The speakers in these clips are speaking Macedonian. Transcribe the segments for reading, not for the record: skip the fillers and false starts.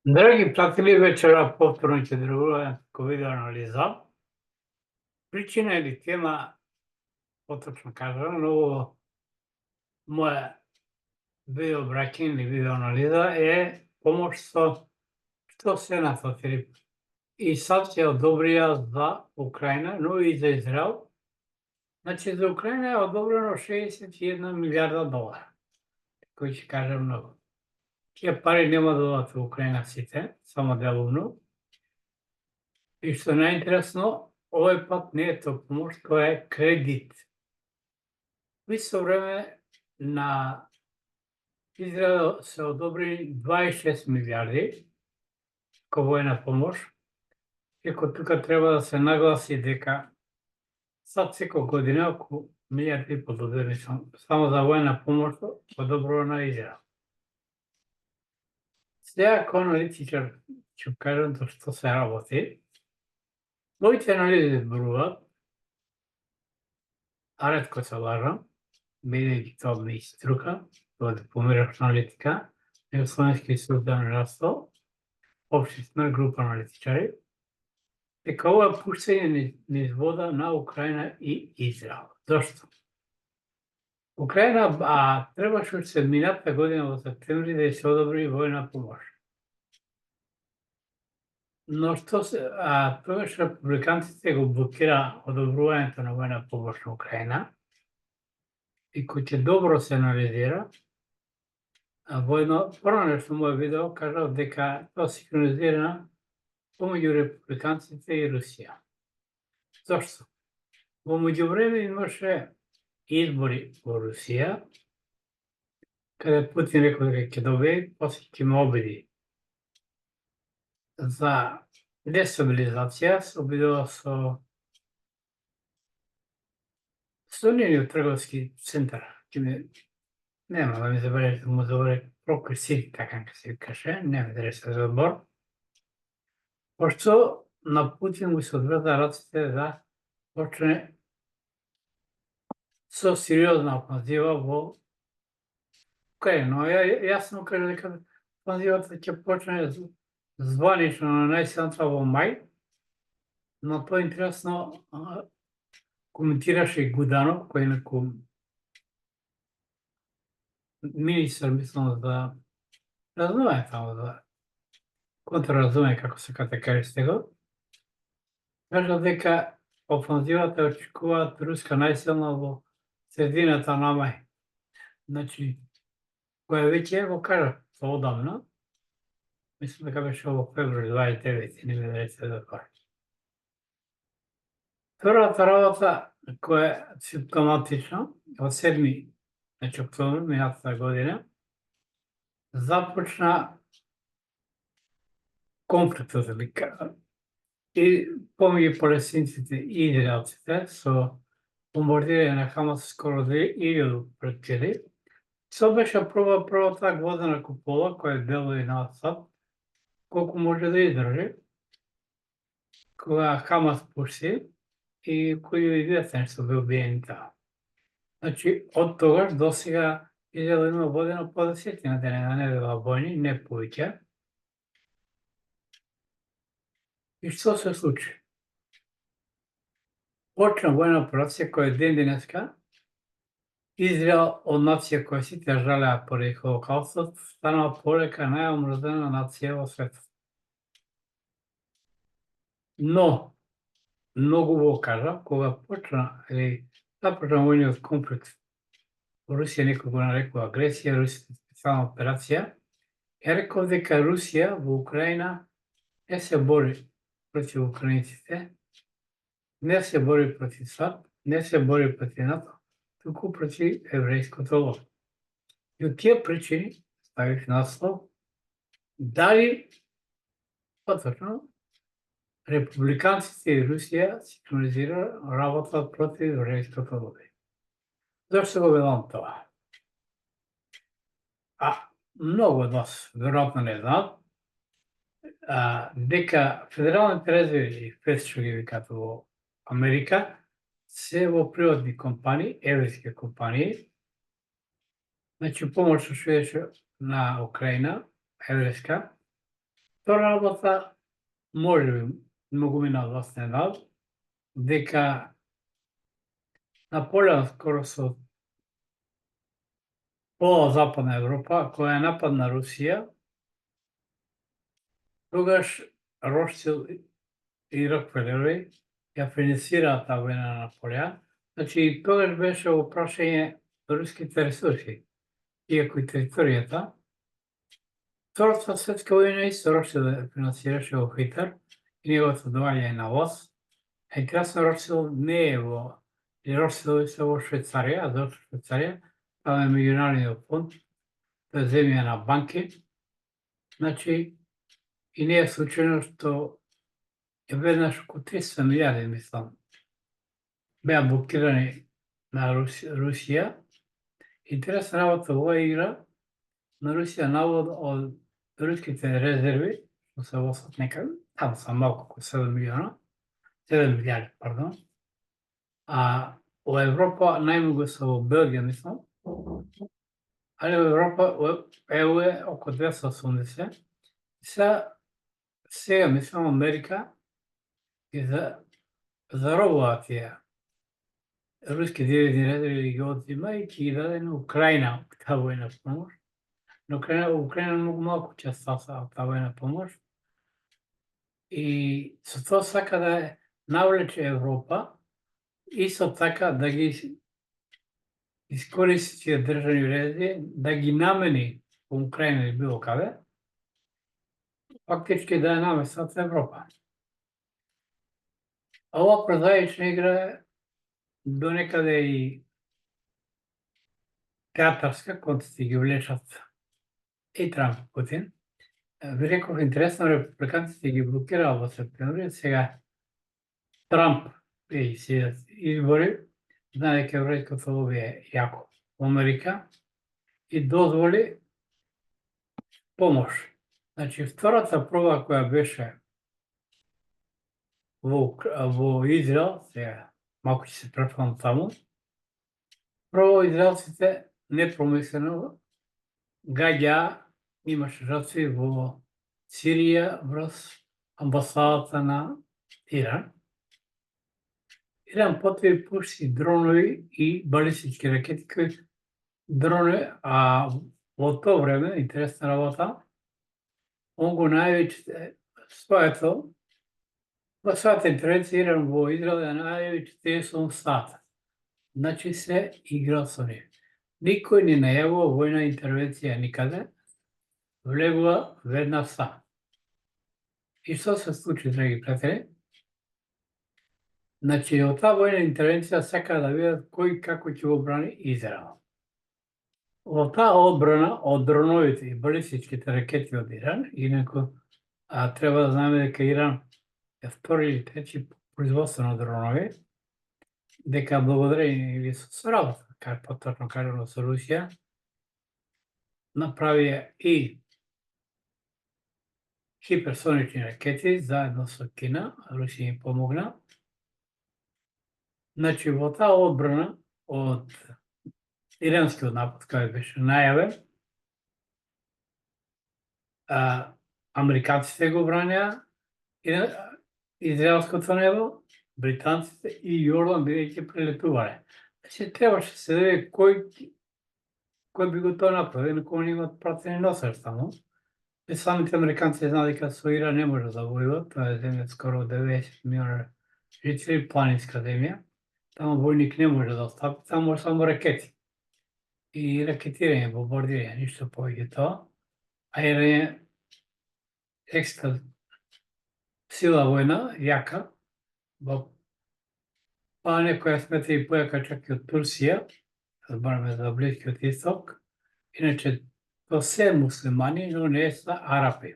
Dragi pratili, večera повторно ќе другува како видео анализа. Причина или тема, поточно кажано, но моја видео браќање или видео анализа е помош што Сенатот и САД ќе одобрија за Украина, но и за Израел. Значи, за Украина е одобрено 61 милиарда долара, кој ќе каже многу. Тие пари нема да дадат во Украина сите, само делумно. И што најинтересно, овој пат не е тоа помош, тоа е кредит. В исто време на Израел се одобри 26 милиарди како војна помош, иако тука треба да се нагласи дека САД секој година околу милиарди и пол додели само за војна помош одобрува на Израел. Сега како аналитичар ќе кажам тоа што се работи. Моите анализи зборуваат, а ретко се лажам, бидејќи тоа ми струка, тоа дипломираш аналитика, Југословенски институт за менеджерство, општина група аналитичари, дека ова пуштање низ вода на Украина и Израел. Зошто? Украина требаше уште мината година во септември да се одобри војна помош. Но што тогаш републиканците го блокира одобрувањето на војна помош на Украина и кој ќе добро се анализира, порано моје видео кажав дека тоа синхронизирано помеѓу републиканците и Русија. Зошто? Во меѓувреме имаше избори во Русија, каде Путин рекол дека ќе добие, после ќе ме обиди за дестабилизација, се обидува со нивниот трговски центар. Нема да ми забележите, му забележите Прокресити, така ка се каже, нема да се забор. Пошто на Путин му се одврза раците да почне со сериозна офанзива во Украина. Но јасно кажа дека офанзивата ќе почне званично на најсилната во мај, но тоа интересно коментираше и Гуданов, кој инаку министар, мислам, за разумење тамо, за контраразумење, како се каже стего, кажа дека офанзивата очекуваат руска најсилна во средината на мај. Значи, која веќе го кажа одамна, мислам дека беше во февруари 29, не ме да се запари. Втората работа која е симптоматична, од 7. значи октомври минатата година, започна конфликтот и помеѓу палестинците и израелците со бомбардирање на Хамас скоро 2000 претили. Тоа беше првата гвоздена купола која делува на САД, колку може да издржи, кога Хамас пушти и кои двете нешто бе убиени таа. Значи, од тогаш до сега Израел има водено по 10 на недела војни, не повеќе. И што се случи? Почна војна операција која ден денеска Израел од нација која сите жалеа поради Холокаустот, станала полека најомрзена нација во светот. Но, многу го кажа, кога започна војниот конфликт, Русија некој го нарекува агресија, Русија специјална операција, ја реков дека Русија во Украина не се бори против украинците, не се бори против САД, не се бори против НАТО, туку против еврејското лоб. И од тие причини ставих наслов дали поточно републиканците и Русија синхронизира работа против еврејското лоби. Зошто го велам тоа? Многу од вас веројатно не знаат дека федералните резерви, ФЕД што ги викаат во Америка, се во приватни компании, еврејски компании. Значи, помош што еше на Украина, еврејска, Втора работа, можеби многу ми надоснедав, дека Наполеон скоро со пола Западна Европа, која ја нападна Русија, тогаш Ротшилд и Рокфелери ја финансираа таа војна на Наполеон. Значи, тогаш беше во прашање руските ресурси, иако и територијата. Втората светска војна исто Ротшилд финансираше во Хитер и неговото доаѓање на власт. Интересно, Ротшилд не е во Ротшилд се во Швајцарија, а зашто Швајцарија? Таа е меѓународниот фонд, тоа е земја на банки. Значи, и не е случајно што веднаш околу 300 милијарди, мислам, беа блокирани на Русија. Интересна работа во оваа игра, на Русија навод од руските резерви, што се восат некаде, таму са малку околу 7 милијарди, пардон. А во Европа најмногу се во Белгија, мислам, али во Европа, во ЕУ е околу 280. Сега мислам Америка ги заробува тие руски девизни резерви, ги одзима и ќе ги даде на Украина таа војна помош. Но Украина многу малку учествува од таа војна помош. И со тоа сака да навлече Европа, исто така да ги искористи тие државни резерви, да ги намени во Украина или било каде, фактички да ја наместат во Европа. А ова прозаична игра е до некаде и театарска, конците ги влечат и Трамп и Путин. Ви реков, интересно, републиканците ги блокираа во септември, сега Трамп и се избори, знае дека еврејското лоби е јако во Америка и дозволи помош. Значи, втората проба која беше во Израел, сега малку ќе се префрлам таму, прво израелците непромислено гаѓаа, имаше жртви во Сирија врз амбасадата на Иран. Иран потоа пушти дронови и балистички ракети кои дронови, а во тоа време, интересна работа, он го најави својата интервенција Иран во Израел ја најави 48 сата. Значи се игра со нив. Никој не најавува војна интервенција никаде, влегува веднаш сам. И што се случи, драги пријатели? Значи, од таа војна интервенција сака да видат кој како ќе го брани Израел. Во таа одбрана од дроновите и балистичките ракети од Иран, инаку треба да знаеме дека Иран е втори или трети производство на дронови, дека благодарение или со соработа, поточно кажано со Русија, направија и хиперсонични ракети заедно со Кина, Русија им помогна. Значи, во таа одбрана од иранскиот напад, кој беше најавен, американците го бранеа израелското небо, британците и Јордан бидејќи прелетувале. Значи, требаше се да види кој би го тоа направил, инаку они имат пратени носач таму. И самите американци знаат дека со Иран не може да војуват, тоа е земја скоро 90 милиона жители, планинска земја. Таму војник не може да стапи, таму може само ракети. И ракетирање, бомбардирање, ништо повеќе тоа. А Иран е екстра сила војна, јака, па некоја смета и појака чак и од Турсија, збораме за Блискиот Исток, иначе тоа се муслимани, но не се арапи.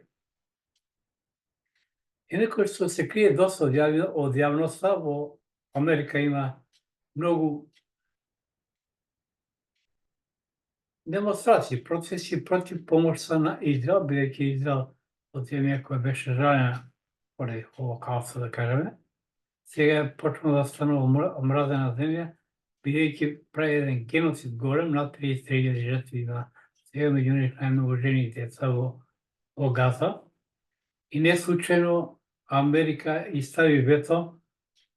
Инаку што се крие доста од јавноста, во Америка има многу демонстрации, процеси против помошта на Израел, бидејќи Израел од земја која беше жалена поради Холокаустот, да кажеме, сега почна да станува омразена земја, бидејќи прави еден геноцид голем, над 33.000 жртви има, сега меѓу нив најмногу жени и деца во Газа. И не случайно Америка и стави вето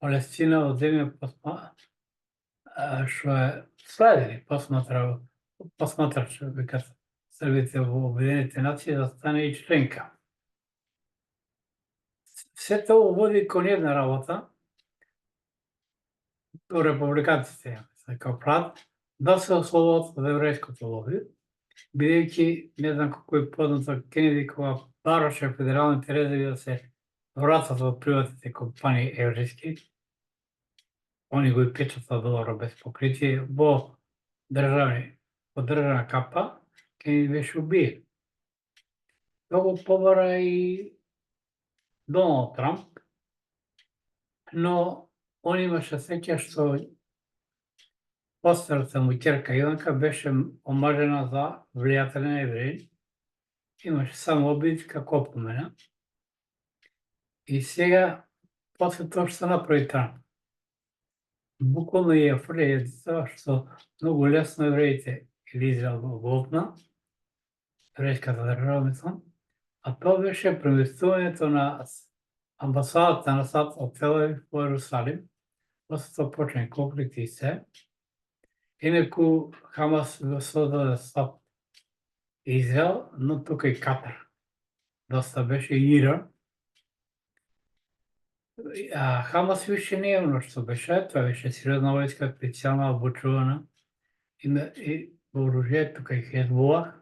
Палестина од земја што е следили посматраш вика Србите во Обединените нации да стане и членка. Се тоа води кон една работа, републиканците како прават да се ослободат од еврејското лоби, бидејќи не знам колку е познато Кенеди кога бараше федералните резерви да се вратат од приватните компании еврејски, они го и печатат доларот без покритие во државна капа, Кенеди беше убиен. Тоа побара и Доналд Трамп, но он имаше среќа што постарата му ќерка Иланка беше омажена за влијателен евреин, имаше само обид како опомена. И сега, после тоа што направи Трамп, буквално ја фрли јадица што многу лесно евреите или Израел го голтна, еврејската држава, мислам, а тоа беше преместувањето на амбасадата на САД од Тел Авив во Ерусалим, после тоа почна конфликти и се. Инаку Хамас го создаде САД Израел, но тука и Катар. Доста беше и Иран. А Хамас више не е оно што беше, тоа беше сериозна војска, специјално обучувана, и вооружие, тука и Хезболах.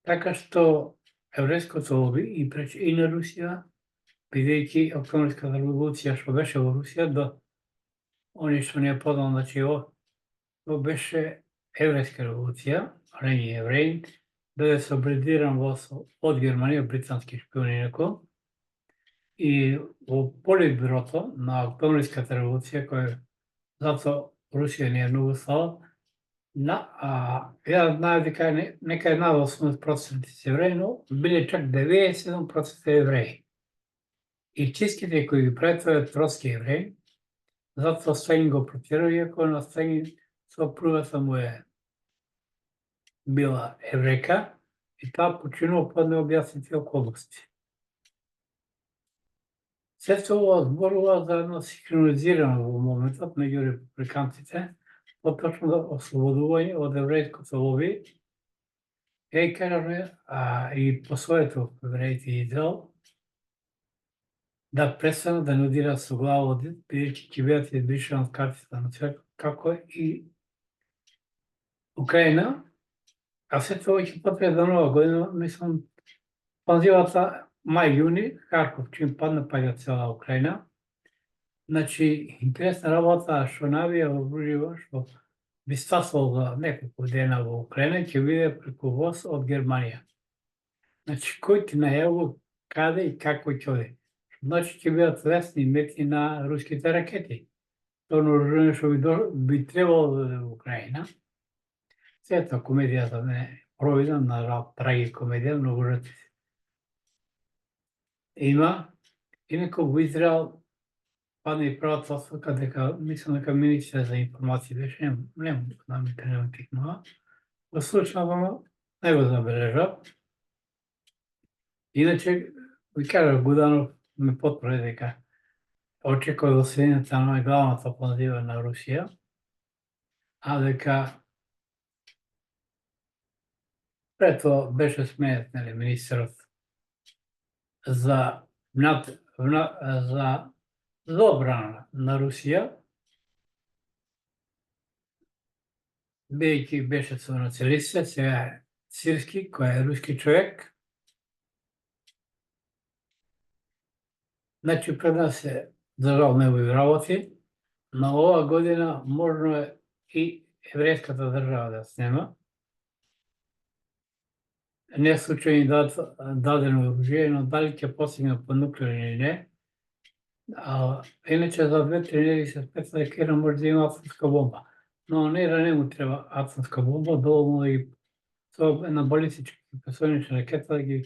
Така што еврејското лоби и пречи и на Русија, бидејќи Октомврската револуција што беше во Русија, до они што не е познал, значи тоа беше еврејска револуција, Рени евреин, биде собредиран од Германија, британски шпиони инаку, и во политбюрото на Октомврската револуција, која затоа Русија не е многу слаба, ја знае дека нека е над 80% се евреи, но биле чак 97% евреи. И чистките кои ги прави тоа е троцки евреи, затоа Сталин го протера, иако на Сталин сопругата му е била еврејка, и таа починува по необјаснати околности. Сето ова зборува за едно синхронизирано во моментот меѓу републиканците, поточно да ослободување од еврејското лоби, и кажаме, и посоветував евреите и Израел, да престанат да нудираат со глава од дит, бидејќи ќе бидат избришани од картата на свет, како и Украина, а се тоа ќе потребе до нова година, мислам, панзивата мај-јуни, Харков, чим падна паѓа цела Украина. Значи, интересна работа што навија оружјево, што би стасало за неколку дена во Украина, ќе биде преку воз од Германија. Значи, кој ти најавува каде и како ќе оди. Значи, ќе бидат лесни мети на руските ракети. Тоа оружје што би требало да оде во Украина. Сета комедијата не провидна, на жал, трагикомедија, многу жртви има. Инаку во Израел падна и првата оставка дека, мислам дека министер за информација беше, не ми требам тикнува. Во случајно не го забележав. Иначе, ви кажа, Гуданов ме потврди дека очекува до средината на главната офанзива на Русија, а дека пред тоа беше сменет министерот за одбрана на Русија, бидејќи беше со националист, сега е Сирски, кој е руски човек. Значи, пред нас е, за жал, негови работи, но ова година можно е и еврејската држава да снема. Не случајно дадено оружје, но дали ќе постигне по нуклеарни или не. Иначе за 2-3 недели се спецна дека Иран може да има атомска бомба. Но на Иран не му треба атомска бомба, доволно да ги со една балистичка хиперсонична ракета да ги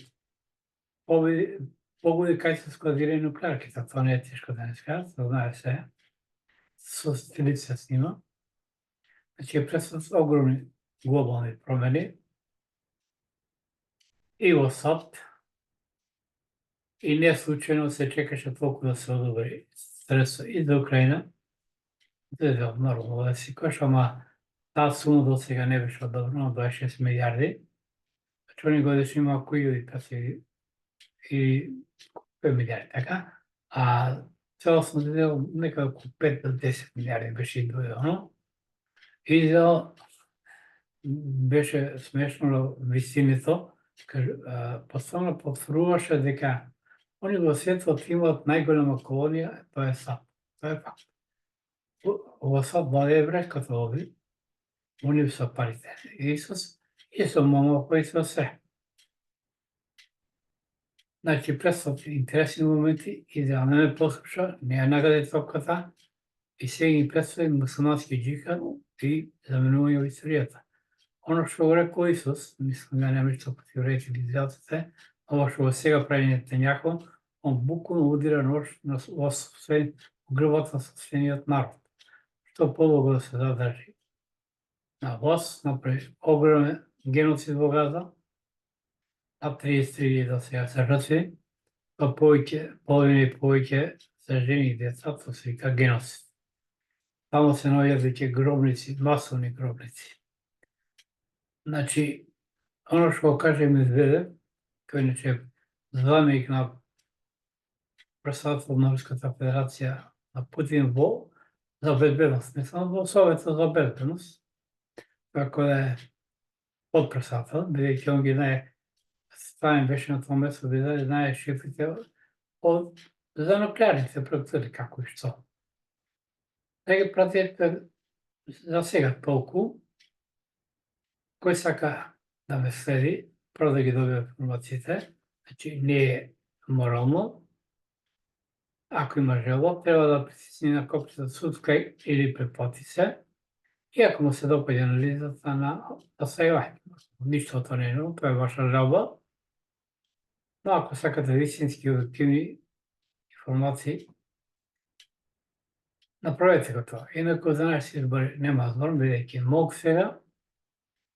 погоди кај се складирају нуклеарките. Тоа не е тешко да не скажат, тоа знае се. Со сателит се снима. Значи, предстојат огромни глобални промени и во САД, и не случайно се чекаше толкова да се одобри средства и за Украина, за нормално да си кажеш, ама таа сума до сега не беше одобрена, 26 милиарди, значи они годишно има околу 1500 и 5 милиарди, така? А целосно дел некаде околу 5 до 10 милиарди беше издвоено. И за беше смешно висинито, постојано потврдуваше дека они во светот имаат најголема колонија, тоа е САД. Тоа е факт. Во САД владее еврејската лоби, они се парите. Исус и со Момоко и со се. Значи, пресот интересни моменти и да не ме послуша, не ја нагаде топката и сега ги представи мусулмански джихад и заменување во историјата. Оно што го рекол Исус, мислам да нема ништо против реализациите, ова што го сега прави Нетањаху, он буквално удира нож во грбот на собствениот народ. Што подолго да се задржи на власт, направи огромен геноцид во Газа, а 33.000 до сега се жртви, па половина и повеќе се жени и деца, тоа се вика геноцид. Тамо се наоѓаат веќе гробници, масовни гробници. Значи, оно што го каже Медведев, кој иначе заменик на председател на Руската Федерација на Путин за безбедност, не само во Советот за безбедност, како да е подпредседател, бидејќи он ги знае, Сталин беше на тоа место, да знае шифрите за нуклеарните процеси, како и што. Да ги пратите за сега толку, кој сака да ме следи, прво да ги добива информациите, значи не е морално. Ако има желба, треба да притисне на копчето судска или препоти се. И ако му се допаѓа анализата да се јави. Ништо тоа не е, тоа е ваша желба. Но ако сакате вистински објективни информации, направете го тоа. Инаку за нашите избори нема збор, бидејќи мог сега,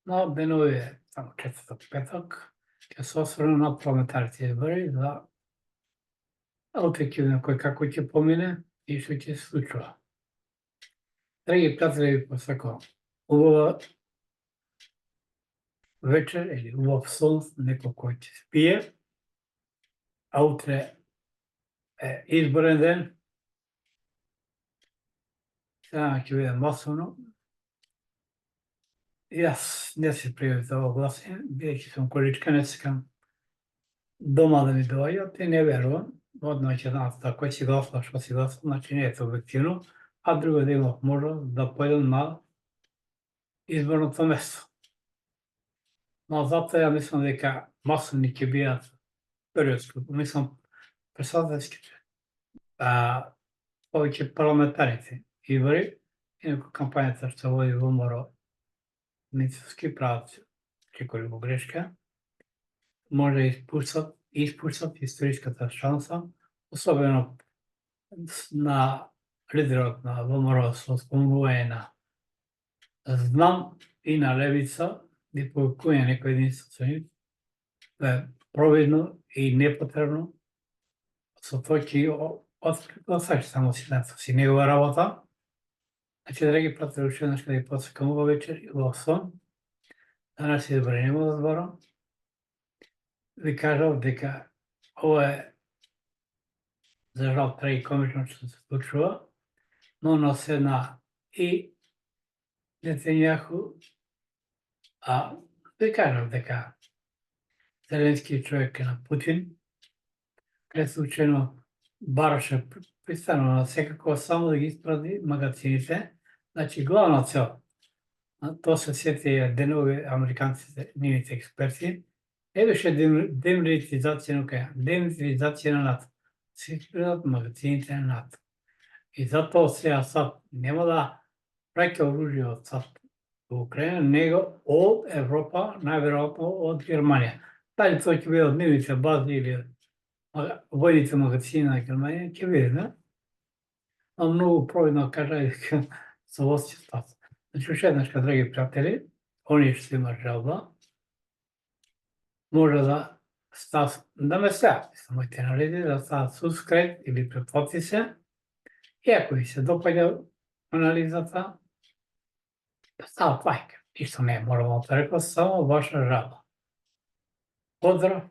но деновиве, само четврток, петок, ќе се осврнем на парламентарните избори за објективно кој како ќе помине и што ќе се случува. Драги пријатели, ви посакувам убава вечер или убав сон, некој кој ќе спие, а утре е изборен ден. Сега ќе биде масовно. Јас не се пријавив за ово гласање, бидејќи сум количка, не сакам дома да ми доаѓат и не верувам. Одма ќе знаат кој си гласува, што си гласува, значи не е тоа објективно, а друго да имав можност да појдам на изборното место. Но затоа ја мислам дека масовни ќе бидат периодски, мислам председателските, повеќе парламентарните избори, инаку кампањата што води ВМРО Мицовски прават неколку грешка, може да испуштат историската шанса, особено на лидерот на ВМРО со спомнување на знам и на левица, и повикување некој единствен, да е провидно и непотребно, со тоа ќе открива само си негова работа. Значи, драги пријатели, уште еднаш да ви посакам убав вечер и убав сон. Данас избори нема да зборам. Ви кажав дека ова е за жал трагикомично што се случува, но наседна и Нетањаху, ви кажав дека Зеленски човек е на Путин, преслучено бараше пристано на секако само да ги испразни магазините. Значи, главна цел, тоа се сети денови американците, нивните експерти, не беше демилитаризација на НАТО. Се испразат магазините на НАТО. И затоа сега САД нема да праќа оружје од САД во Украина, него од Европа, најверојатно од Германија. Дали тоа ќе биде од нивните бази или војните магазини на Германија, ќе видиме. А многу провидно кажа дека со власти стат. Значи, уште еднаш, драги пријатели, оние што имат желба, може да да ме следат, моите наредби да стават subscribe или претплати се и ако ви се допаѓа анализата, да стават лајк. Ништо не е морално да рекол, само ваша жалба. Поздрав,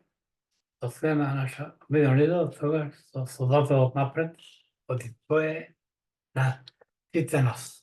до следна наша видео, тогаш со создателот напред, оди тоа е на сите нас.